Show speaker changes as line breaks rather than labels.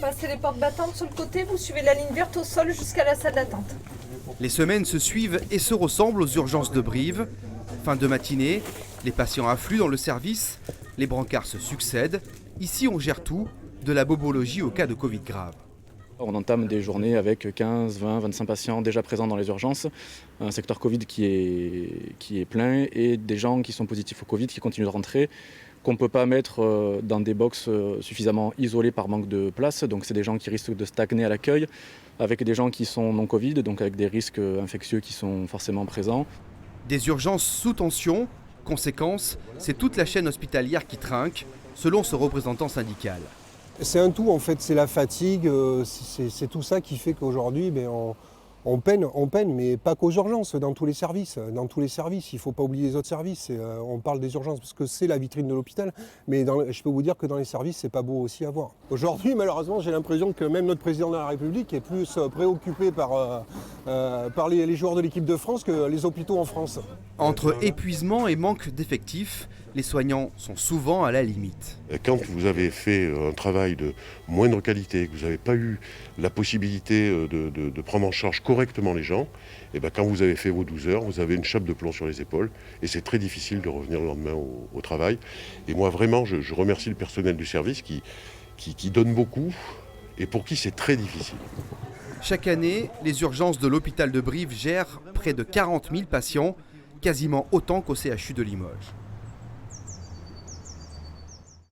passez les portes battantes sur le côté, vous suivez la ligne verte au sol jusqu'à la salle d'attente.
Les semaines se suivent et se ressemblent aux urgences de Brive. Fin de matinée, les patients affluent dans le service, les brancards se succèdent. Ici, on gère tout, de la bobologie au cas de Covid grave.
On entame des journées avec 15, 20, 25 patients déjà présents dans les urgences, un secteur Covid qui est plein et des gens qui sont positifs au Covid qui continuent de rentrer, qu'on ne peut pas mettre dans des box suffisamment isolées par manque de place. Donc c'est des gens qui risquent de stagner à l'accueil, avec des gens qui sont non Covid, donc avec des risques infectieux qui sont forcément présents.
Des urgences sous tension, conséquence, c'est toute la chaîne hospitalière qui trinque, selon ce représentant syndical.
C'est un tout en fait, c'est la fatigue, c'est tout ça qui fait qu'aujourd'hui on peine, mais pas qu'aux urgences, dans tous les services. Il ne faut pas oublier les autres services. On parle des urgences parce que c'est la vitrine de l'hôpital, mais je peux vous dire que dans les services, c'est pas beau aussi à voir. Aujourd'hui, malheureusement, j'ai l'impression que même notre président de la République est plus préoccupé par les joueurs de l'équipe de France que les hôpitaux en France.
Entre épuisement et manque d'effectifs, les soignants sont souvent à la limite.
Quand vous avez fait un travail de moindre qualité, que vous n'avez pas eu la possibilité de prendre en charge correctement les gens, et bien quand vous avez fait vos 12 heures, vous avez une chape de plomb sur les épaules et c'est très difficile de revenir le lendemain au travail. Et moi vraiment, je remercie le personnel du service qui donne beaucoup et pour qui c'est très difficile.
Chaque année, les urgences de l'hôpital de Brive gèrent près de 40 000 patients, quasiment autant qu'au CHU de Limoges.